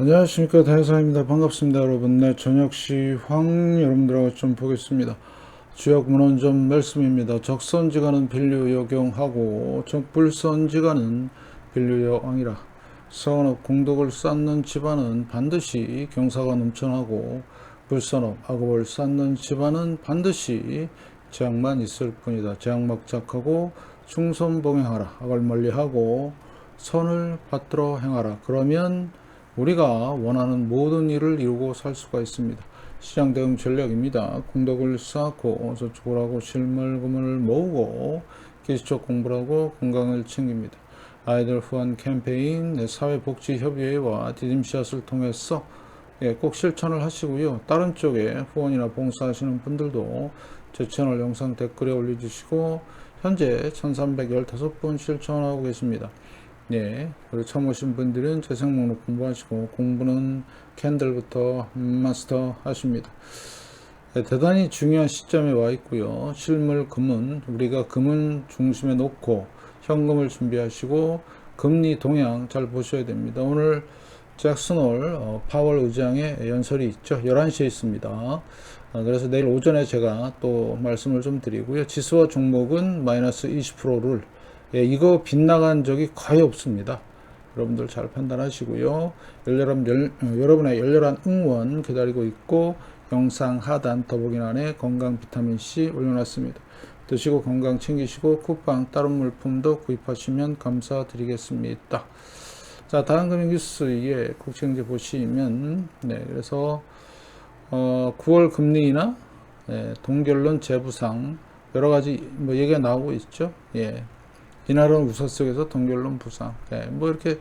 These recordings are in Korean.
안녕하십니까, 대사입니다. 반갑습니다, 여러분. 네, 저녁 시황 여러분들하고 좀 보겠습니다. 주역 문헌점 말씀입니다. 적선지간은 빌류여경하고 적불선지간은 빌류여왕이라. 서원업 공덕을 쌓는 집안은 반드시 경사가 넘쳐나고 불선업 악업을 쌓는 집안은 반드시 재앙만 있을 뿐이다. 재앙막작하고 충선봉행하라. 악을 멀리하고 선을 받들어 행하라. 그러면 우리가 원하는 모든 일을 이루고 살 수가 있습니다. 시장 대응 전략입니다. 공덕을 쌓고 저축을 하고 실물금을 모으고 기술적 공부를 하고 건강을 챙깁니다. 아이들 후원 캠페인, 사회복지협의회와 디딤씨앗을 통해서 꼭 실천을 하시고요. 다른 쪽에 후원이나 봉사하시는 분들도 제 채널 영상 댓글에 올려주시고 현재 1315분 실천하고 계십니다. 네, 그리고 처음 오신 분들은 재생 목록 공부하시고 공부는 캔들부터 마스터 하십니다. 네, 대단히 중요한 시점에 와 있고요. 실물 금은 우리가 금은 중심에 놓고 현금을 준비하시고 금리 동향 잘 보셔야 됩니다. 오늘 잭슨홀 파월 의장의 연설이 있죠. 11시에 있습니다. 그래서 내일 오전에 제가 또 말씀을 좀 드리고요. 지수와 종목은 마이너스 20%를 이거 빗나간 적이 거의 없습니다. 여러분들 잘 판단하시고요. 여러분의 열렬한 응원 기다리고 있고 영상 하단 더보기란에 건강 비타민C 올려놨습니다. 드시고 건강 챙기시고 쿠팡 다른 물품도 구입하시면 감사드리겠습니다. 자, 다음 금융 뉴스에 국채경제 보시면 그래서 9월 금리나 동결론 재부상 여러 가지 얘기가 나오고 있죠. 이날은 우서 속에서 동결론 부상. 이렇게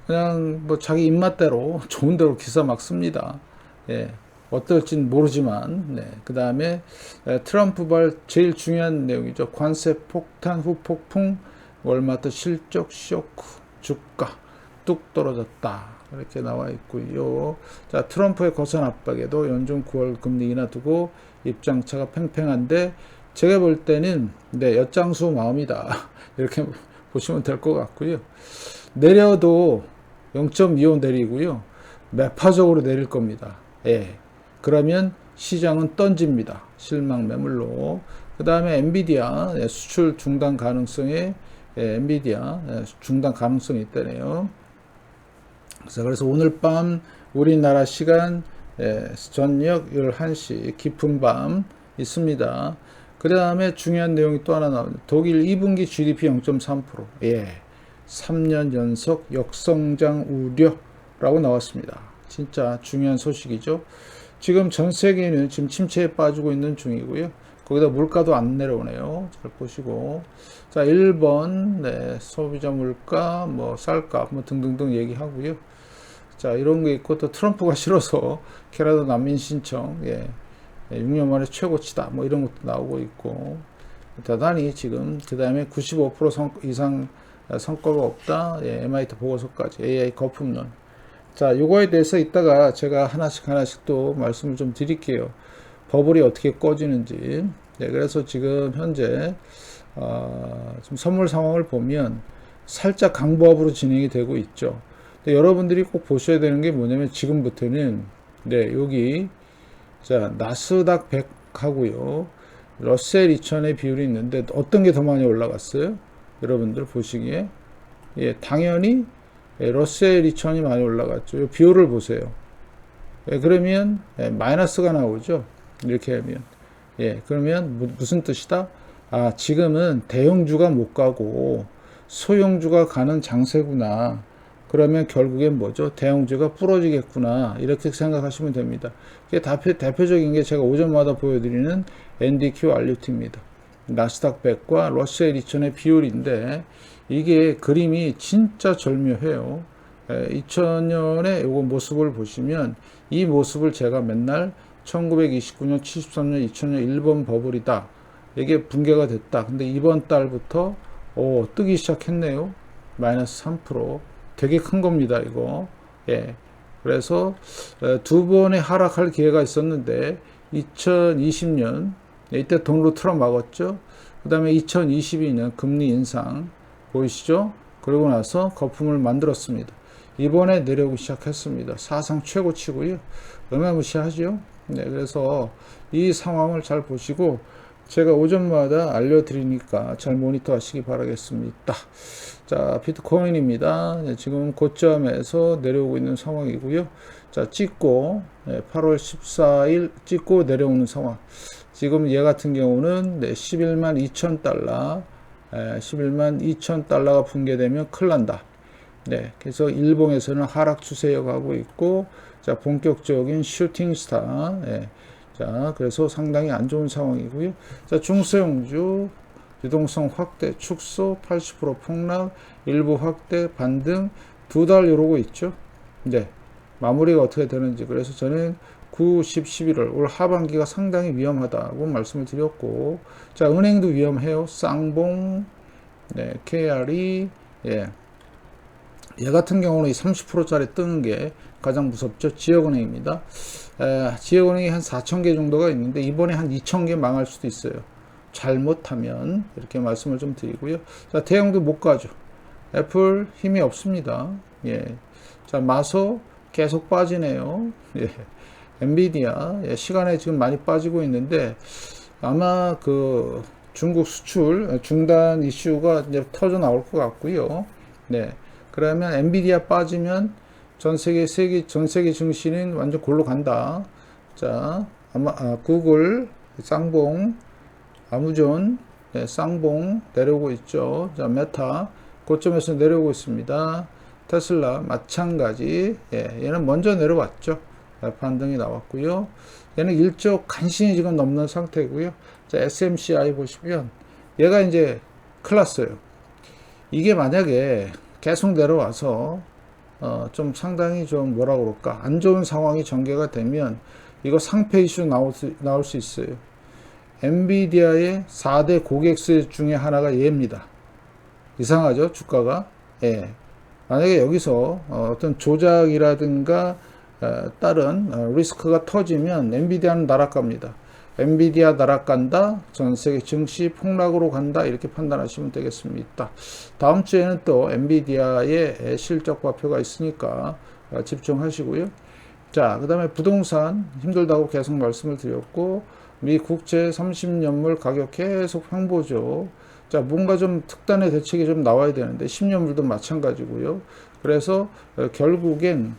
그냥 자기 입맛대로 좋은 대로 기사 막 씁니다. 어떨진 모르지만, 그 다음에 트럼프발 제일 중요한 내용이죠. 관세 폭탄 후 폭풍, 월마트 실적 쇼크, 주가 뚝 떨어졌다. 이렇게 나와 있고요. 자, 트럼프의 거센 압박에도 연준 9월 금리 인하 두고 입장차가 팽팽한데, 제가 볼 때는 엿장수 마음이다. 이렇게 보시면 될 것 같고요. 내려도 0.25 내리고요. 매파적으로 내릴 겁니다. 그러면 시장은 던집니다. 실망 매물로. 그 다음에 엔비디아 수출 중단 가능성에 엔비디아 중단 가능성이 있다네요. 그래서 오늘 밤 우리나라 시간 저녁 11시 깊은 밤 있습니다. 그 다음에 중요한 내용이 또 하나 나옵니다. 독일 2분기 GDP 0.3%. 3년 연속 역성장 우려라고 나왔습니다. 진짜 중요한 소식이죠. 지금 전 세계는 지금 침체에 빠지고 있는 중이고요. 거기다 물가도 안 내려오네요. 잘 보시고. 자, 1번, 소비자 물가, 쌀값, 등등등 얘기하고요. 자, 이런 게 있고, 또 트럼프가 싫어서 캐나다 난민 신청, 6년 만에 최고치다. 이런 것도 나오고 있고. 대단히 지금, 그 다음에 95% 이상 성과가 없다. MIT 보고서까지. AI 거품론. 자, 요거에 대해서 이따가 제가 하나씩 또 말씀을 좀 드릴게요. 버블이 어떻게 꺼지는지. 그래서 지금 현재, 지금 선물 상황을 보면 살짝 강보합으로 진행이 되고 있죠. 여러분들이 꼭 보셔야 되는 게 뭐냐면 지금부터는, 여기, 자, 나스닥 100 하고요. 러셀 2000의 비율이 있는데 어떤 게 더 많이 올라갔어요? 여러분들 보시기에. 당연히 러셀 2000이 많이 올라갔죠. 이 비율을 보세요. 그러면 마이너스가 나오죠. 이렇게 하면. 그러면 무슨 뜻이다? 지금은 대형주가 못 가고 소형주가 가는 장세구나. 그러면 결국엔 뭐죠? 대형주가 부러지겠구나. 이렇게 생각하시면 됩니다. 이게 대표적인 게 제가 오전마다 보여드리는 NDQ RUT입니다. 나스닥 100과 러셀 2000의 비율인데 이게 그림이 진짜 절묘해요. 2000년의 요거 모습을 보시면 이 모습을 제가 맨날 1929년, 73년, 2000년 일본 버블이다. 이게 붕괴가 됐다. 근데 이번 달부터 뜨기 시작했네요. 마이너스 3%. 되게 큰 겁니다, 이거. 그래서 두 번의 하락할 기회가 있었는데 2020년 이때 돈으로 틀어 막았죠. 그 다음에 2022년 금리 인상 보이시죠? 그러고 나서 거품을 만들었습니다. 이번에 내려오기 시작했습니다. 사상 최고치고요. 어마무시하죠. 네, 그래서 이 상황을 잘 보시고 제가 오전마다 알려드리니까 잘 모니터 하시기 바라겠습니다. 자, 비트코인입니다. 네, 지금 고점에서 내려오고 있는 상황이고요. 자, 찍고 8월 14일 찍고 내려오는 상황. 지금 얘 같은 경우는 11만 2천 달러 11만 2천 달러가 붕괴되면 큰일 난다. 네, 그래서 일봉에서는 하락 추세 이어가고 있고, 자, 본격적인 슈팅 스타. 네, 자, 그래서 상당히 안 좋은 상황이고요. 자, 중소형주 유동성 확대, 축소, 80% 폭락, 일부 확대, 반등, 2달 이러고 있죠. 네, 마무리가 어떻게 되는지. 그래서 저는 9, 10, 11월 올 하반기가 상당히 위험하다고 말씀을 드렸고, 자, 은행도 위험해요. 쌍봉, 네, KRE, 예. 얘 같은 경우는 30%짜리 뜨는 게 가장 무섭죠. 지역은행입니다. 지역은행이 한 4,000개 정도가 있는데 이번에 한 2,000개 망할 수도 있어요. 잘못하면 이렇게 말씀을 좀 드리고요. 자, 대형도 못 가죠. 애플 힘이 없습니다. 예. 자, 마소 계속 빠지네요. 예. 엔비디아 시간에 지금 많이 빠지고 있는데 아마 그 중국 수출 중단 이슈가 이제 터져 나올 것 같고요. 네. 그러면 엔비디아 빠지면 전 세계 증시는 완전 골로 간다. 자, 아마 구글 쌍봉, 아마존 쌍봉 내려오고 있죠. 자, 메타 고점에서 내려오고 있습니다. 테슬라 마찬가지. 얘는 먼저 내려왔죠. 반등이 나왔고요. 얘는 1조 간신히 지금 넘는 상태고요. 자, SMCI 보시면 얘가 이제 큰일 났어요. 이게 만약에 계속 내려와서 좀 상당히 좀 뭐라 그럴까 안 좋은 상황이 전개가 되면 이거 상패 이슈 나올 수 있어요. 엔비디아의 4대 고객수 중에 하나가 얘입니다. 이상하죠? 주가가. 예. 만약에 여기서 어떤 조작이라든가 다른 리스크가 터지면 엔비디아는 나락갑니다. 엔비디아 나락간다, 전 세계 증시 폭락으로 간다, 이렇게 판단하시면 되겠습니다. 다음 주에는 또 엔비디아의 실적 발표가 있으니까 집중하시고요. 자, 그 다음에 부동산 힘들다고 계속 말씀을 드렸고, 미 국채 30년물 가격 계속 횡보죠. 자, 뭔가 좀 특단의 대책이 좀 나와야 되는데 10년물도 마찬가지고요. 그래서 결국엔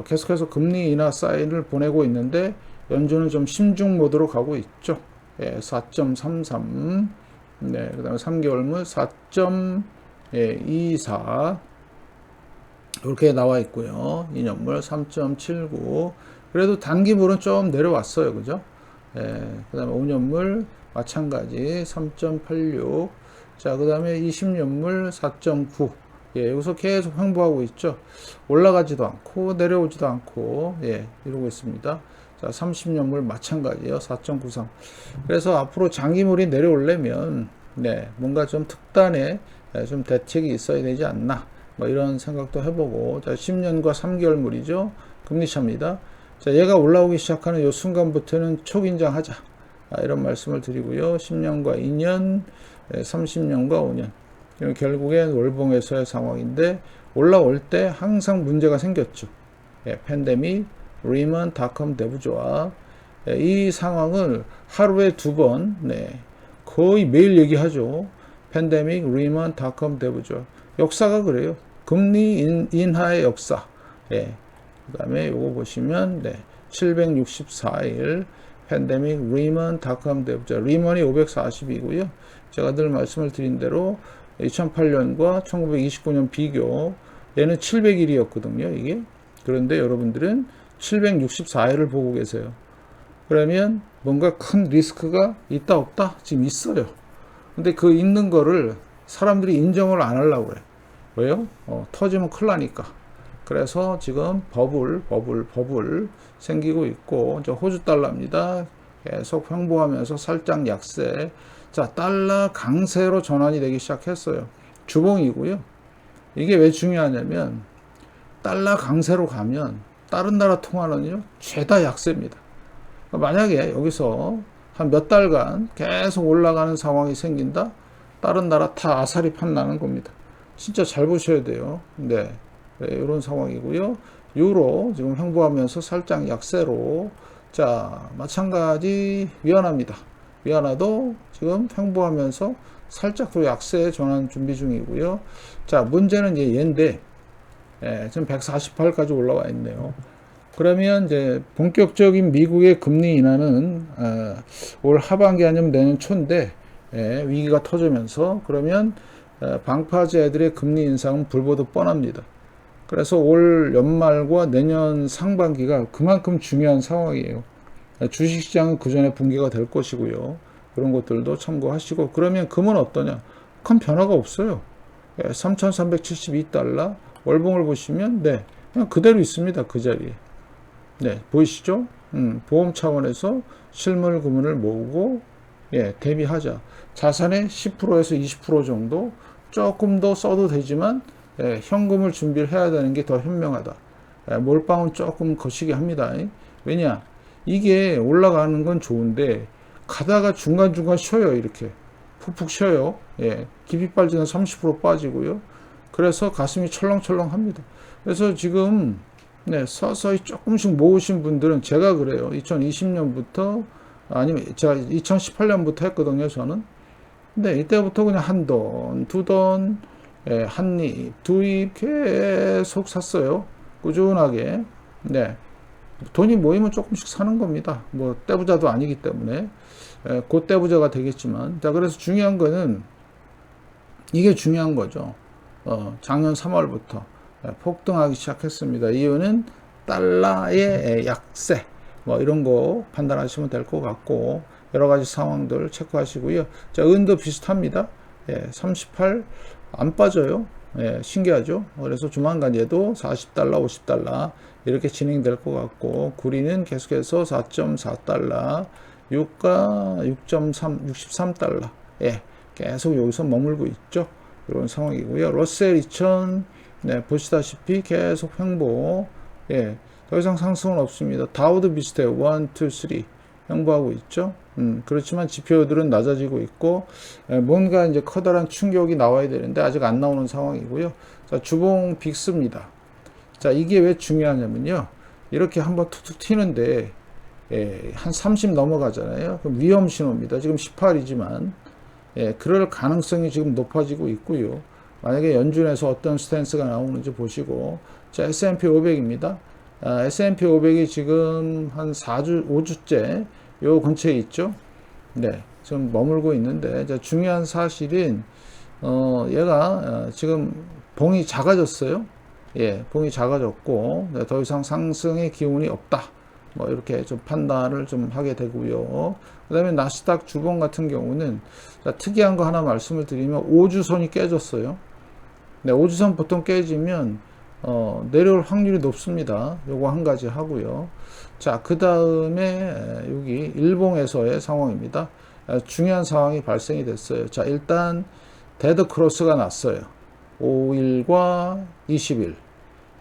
계속해서 금리 인하 사인을 보내고 있는데 연준은 좀 신중 모드로 가고 있죠. 4.33. 네, 그 다음에 3개월물 4.24. 이렇게 나와 있고요. 2년물 3.79. 그래도 단기물은 좀 내려왔어요. 그죠? 그 다음에 5년물 마찬가지 3.86. 자, 그 다음에 20년물 4.9. 여기서 계속 횡보하고 있죠. 올라가지도 않고 내려오지도 않고 이러고 있습니다. 자, 30년물 마찬가지예요. 4.93. 그래서 앞으로 장기물이 내려오려면 뭔가 좀 특단의 좀 대책이 있어야 되지 않나, 뭐 이런 생각도 해보고. 자, 10년과 3개월물이죠. 금리차입니다. 자, 얘가 올라오기 시작하는 이 순간부터는 초긴장하자, 이런 말씀을 드리고요. 10년과 2년, 30년과 5년. 결국엔 월봉에서의 상황인데 올라올 때 항상 문제가 생겼죠. 팬데믹, 리먼, 닷컴 대부조화. 이 상황을 하루에 2번, 거의 매일 얘기하죠. 팬데믹, 리먼, 닷컴 대부조화. 역사가 그래요. 금리 인하의 역사. 그 다음에 요거 보시면 764일 팬데믹, 리먼, 닷컴 대부조화. 리먼이 540이고요. 제가 늘 말씀을 드린 대로 2008년과 1929년 비교, 얘는 700일이었거든요, 이게. 그런데 여러분들은 764일을 보고 계세요. 그러면 뭔가 큰 리스크가 있다, 없다? 지금 있어요. 근데 그 있는 거를 사람들이 인정을 안 하려고 그래. 왜요? 터지면 큰일 나니까. 그래서 지금 버블 생기고 있고, 이제 호주 달러입니다. 계속 횡보하면서 살짝 약세. 자, 달러 강세로 전환이 되기 시작했어요. 주봉이고요. 이게 왜 중요하냐면 달러 강세로 가면 다른 나라 통화는요 죄다 약세입니다. 만약에 여기서 한 몇 달간 계속 올라가는 상황이 생긴다, 다른 나라 다 아사리 판나는 겁니다. 진짜 잘 보셔야 돼요. 이런 상황이고요. 유로 지금 횡보하면서 살짝 약세로. 자, 마찬가지 위안화입니다. 위안화도 지금 횡보하면서 살짝 또 약세 전환 준비 중이고요. 자, 문제는 이제 얘인데, 지금 148까지 올라와 있네요. 그러면 이제 본격적인 미국의 금리 인하는 올 하반기 아니면 내년 초인데, 위기가 터지면서 그러면 방파제들의 금리 인상은 불보듯 뻔합니다. 그래서 올 연말과 내년 상반기가 그만큼 중요한 상황이에요. 주식시장은 그 전에 붕괴가 될 것이고요. 그런 것들도 참고하시고. 그러면 금은 어떠냐? 큰 변화가 없어요. 3,372달러 월봉을 보시면 그냥 그대로 있습니다. 그 자리에. 보이시죠? 보험 차원에서 실물 금을 모으고 대비하자. 자산의 10%에서 20% 정도 조금 더 써도 되지만 현금을 준비를 해야 되는 게 더 현명하다. 몰빵은 조금 거시기 합니다. 왜냐? 이게 올라가는 건 좋은데 가다가 중간중간 쉬어요. 이렇게 푹푹 쉬어요. 깊이 빠지면 30% 빠지고요. 그래서 가슴이 철렁철렁 합니다. 그래서 지금 서서히 조금씩 모으신 분들은, 제가 그래요. 2020년부터 아니면 제가 2018년부터 했거든요. 저는. 근데 이때부터 그냥 한 돈, 두 돈, 한 입, 두 입 계속 샀어요. 꾸준하게. 돈이 모이면 조금씩 사는 겁니다. 뭐 떼부자도 아니기 때문에 곧 떼부자가 되겠지만. 자, 그래서 중요한 거는 이게 중요한 거죠. 작년 3월부터 폭등하기 시작했습니다. 이유는 달러의 약세, 뭐 이런 거 판단하시면 될 것 같고, 여러 가지 상황들 체크하시고요. 자, 은도 비슷합니다. 38 안 빠져요. 신기하죠. 그래서 조만간 얘도 40달러, 50달러 이렇게 진행될 것 같고, 구리는 계속해서 4.4달러, 유가 6.3, 63달러. 계속 여기서 머물고 있죠. 이런 상황이고요. 러셀 2000 보시다시피 계속 횡보. 더 이상 상승은 없습니다. 다우도 비슷해요. 1, 2, 3 횡보하고 있죠. 그렇지만 지표들은 낮아지고 있고, 뭔가 이제 커다란 충격이 나와야 되는데 아직 안 나오는 상황이고요. 자, 주봉 빅스입니다. 자, 이게 왜 중요하냐면요. 이렇게 한번 툭툭 튀는데 한 30 넘어가잖아요. 그럼 위험 신호입니다. 지금 18이지만 그럴 가능성이 지금 높아지고 있고요. 만약에 연준에서 어떤 스탠스가 나오는지 보시고. 자, S&P 500입니다. S&P 500이 지금 한 4주, 5주째 요 근처에 있죠. 지금 머물고 있는데, 자, 중요한 사실은 얘가 지금 봉이 작아졌어요. 봉이 작아졌고, 더 이상 상승의 기운이 없다. 뭐 이렇게 좀 판단을 좀 하게 되고요. 그 다음에 나스닥 주봉 같은 경우는, 자, 특이한 거 하나 말씀을 드리면 5주선이 깨졌어요. 5주선 보통 깨지면 내려올 확률이 높습니다. 요거 한 가지 하고요. 자, 그 다음에 여기 일봉에서의 상황입니다. 중요한 상황이 발생이 됐어요. 자, 일단 데드 크로스가 났어요. 5일과 20일.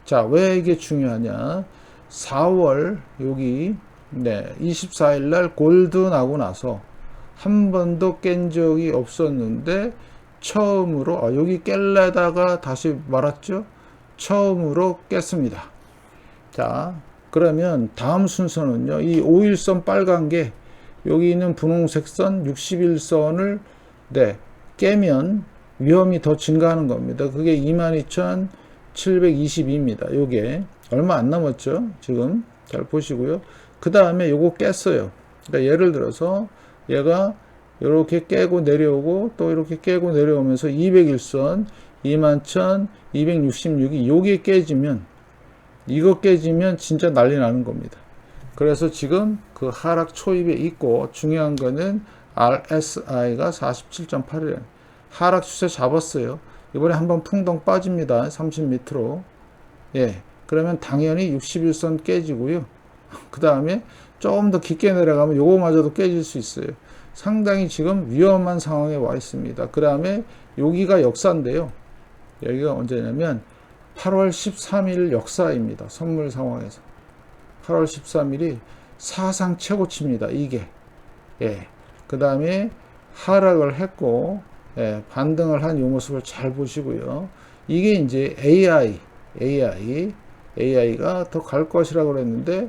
자, 왜 이게 중요하냐? 4월 여기 24일 날 골드 나고 나서 한 번도 깬 적이 없었는데 처음으로 여기 깰래다가 다시 말았죠. 처음으로 깼습니다. 자, 그러면 다음 순서는요. 이 5일선 빨간 게 여기 있는 분홍색 선 60일선을 깨면 위험이 더 증가하는 겁니다. 그게 22,722입니다. 요게 얼마 안 남았죠. 지금 잘 보시고요. 그 다음에 요거 깼어요. 그러니까 예를 들어서 얘가 이렇게 깨고 내려오고 또 이렇게 깨고 내려오면서 200일선 21,266이 요게 깨지면, 이거 깨지면 진짜 난리 나는 겁니다. 그래서 지금 그 하락 초입에 있고, 중요한 거는 RSI가 47.8이래. 하락 추세 잡았어요. 이번에 한번 풍덩 빠집니다. 30m로. 그러면 당연히 61선 깨지고요. 그 다음에 조금 더 깊게 내려가면 요거마저도 깨질 수 있어요. 상당히 지금 위험한 상황에 와 있습니다. 그 다음에 여기가 역사인데요. 여기가 언제냐면 8월 13일 역사입니다. 선물 상황에서 8월 13일이 사상 최고치입니다. 이게 그 다음에 하락을 했고 반등을 한 이 모습을 잘 보시고요. 이게 이제 AI AI가 더 갈 것이라고 그랬는데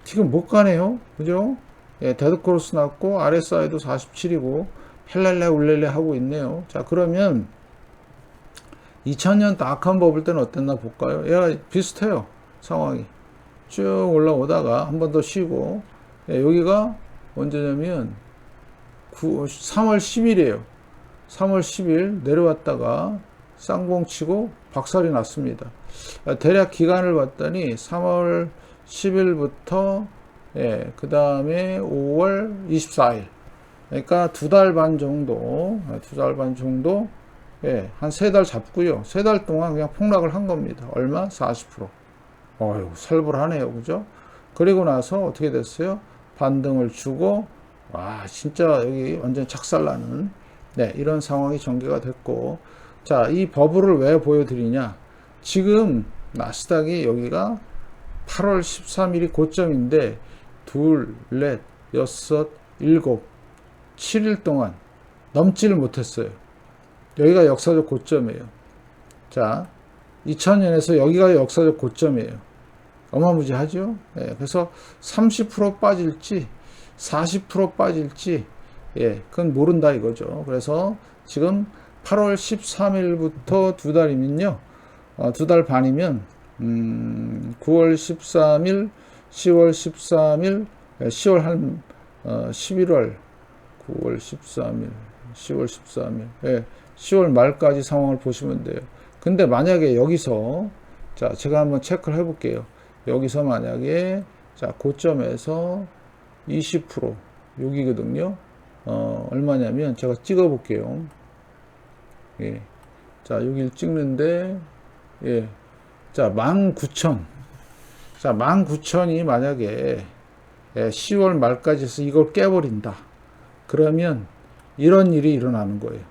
지금 못 가네요. 그죠? 예, 데드크로스 났고 RSI도 47이고 헬렐레 울렐레 하고 있네요. 자, 그러면 2000년 닷컴 버블 때는 어땠나 볼까요? 야, 비슷해요. 상황이. 쭉 올라오다가 한 번 더 쉬고, 예, 여기가 언제냐면 3월 10일이에요. 3월 10일 내려왔다가 쌍봉 치고 박살이 났습니다. 대략 기간을 봤더니 3월 10일부터 예, 그 다음에 5월 24일. 그러니까 2달 반 정도, 예, 한 3달 잡고요. 3달 동안 그냥 폭락을 한 겁니다. 얼마? 40%. 어휴, 살벌하네요. 그죠? 그리고 나서 어떻게 됐어요? 반등을 주고, 와, 진짜 여기 완전 착살나는, 네, 이런 상황이 전개가 됐고, 자, 이 버블을 왜 보여드리냐? 지금 나스닥이 여기가 8월 13일이 고점인데, 둘, 넷, 여섯, 일곱, 7일 동안 넘지를 못했어요. 여기가 역사적 고점이에요. 자, 2000년에서 여기가 역사적 고점이에요. 어마무지하죠? 예, 그래서 30% 빠질지 40% 빠질지 예, 그건 모른다 이거죠. 그래서 지금 8월 13일부터 2달이면요. 2달 반이면 9월 13일, 10월 13일, 10월 한 11월 9월 13일, 10월 13일, 예, 10월 말까지 상황을 보시면 돼요. 근데 만약에 여기서 자, 제가 한번 체크를 해볼게요. 여기서 만약에 자, 고점에서 20% 여기거든요. 얼마냐면 제가 찍어 볼게요. 예. 자, 여기를 찍는데 예. 자, 19,000. 자, 19,000이 만약에 10월 말까지 해서 이걸 깨버린다. 그러면 이런 일이 일어나는 거예요.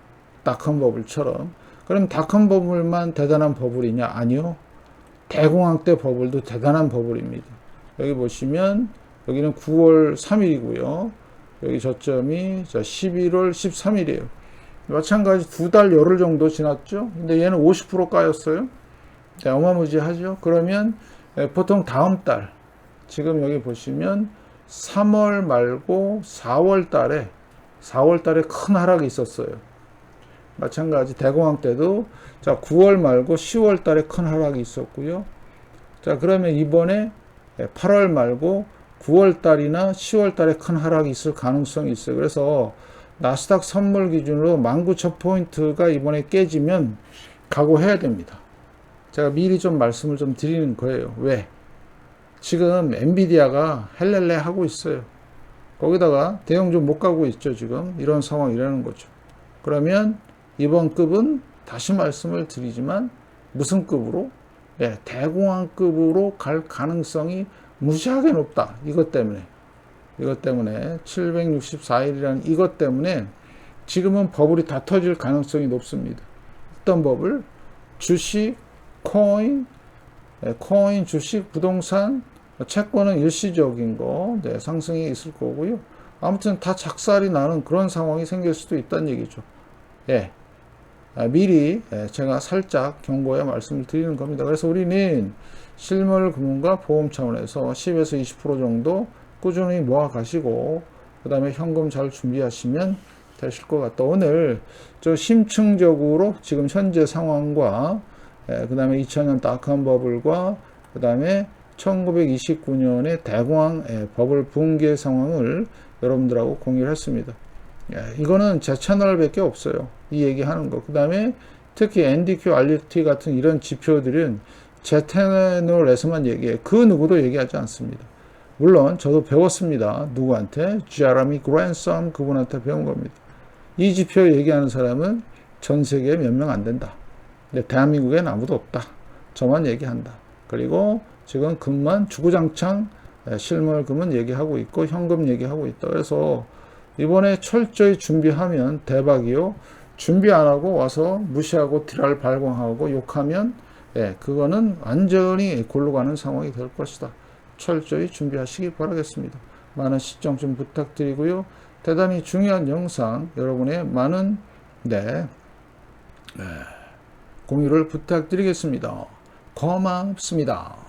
닷컴 버블처럼. 그럼 닷컴 버블만 대단한 버블이냐? 아니요. 대공황 때 버블도 대단한 버블입니다. 여기 보시면 여기는 9월 3일이고요. 여기 저점이 11월 13일이에요. 마찬가지 2달 열흘 정도 지났죠. 근데 얘는 50% 까였어요. 네, 어마무지하죠. 그러면 보통 다음 달 지금 여기 보시면 3월 말고 4월 달에 큰 하락이 있었어요. 마찬가지 대공황 때도 자 9월 말고 10월 달에 큰 하락이 있었고요. 자, 그러면 이번에 8월 말고 9월 달이나 10월 달에 큰 하락이 있을 가능성이 있어요. 그래서 나스닥 선물 기준으로 19,000포인트가 이번에 깨지면 각오해야 됩니다. 제가 미리 좀 말씀을 좀 드리는 거예요. 왜? 지금 엔비디아가 헬렐레 하고 있어요. 거기다가 대형주 못 가고 있죠. 지금 이런 상황이라는 거죠. 그러면 이번 급은 다시 말씀을 드리지만 무슨 급으로? 예, 대공황급으로 갈 가능성이 무지하게 높다. 이것 때문에 764일이라는 이것 때문에 지금은 버블이 다 터질 가능성이 높습니다. 어떤 버블? 주식, 코인, 주식, 부동산, 채권은 일시적인 거, 네, 상승이 있을 거고요. 아무튼 다 작살이 나는 그런 상황이 생길 수도 있다는 얘기죠. 예. 미리 제가 살짝 경고해 말씀을 드리는 겁니다. 그래서 우리는 실물 금융과 보험 차원에서 10에서 20% 정도 꾸준히 모아 가시고 그 다음에 현금 잘 준비하시면 되실 것 같다. 오늘 저 심층적으로 지금 현재 상황과 그 다음에 2000년 닷컴 버블과 그 다음에 1929년의 대공황 버블 붕괴 상황을 여러분들하고 공유를 했습니다. 이거는 제 채널밖에 없어요. 이 얘기하는 거. 그 다음에 특히 NDQ, RT 같은 이런 지표들은 제 채널에서만 얘기해요. 그 누구도 얘기하지 않습니다. 물론 저도 배웠습니다. 누구한테? 제레미 그랜섬 그분한테 배운 겁니다. 이 지표 얘기하는 사람은 전 세계에 몇 명 안 된다. 근데 대한민국엔 아무도 없다. 저만 얘기한다. 그리고 지금 금만 주구장창 실물금은 얘기하고 있고 현금 얘기하고 있다. 그래서 이번에 철저히 준비하면 대박이요. 준비 안 하고 와서 무시하고 티랄 발광하고 욕하면 그거는 완전히 골로 가는 상황이 될 것이다. 철저히 준비하시기 바라겠습니다. 많은 시청 좀 부탁드리고요. 대단히 중요한 영상 여러분의 많은 공유를 부탁드리겠습니다. 고맙습니다.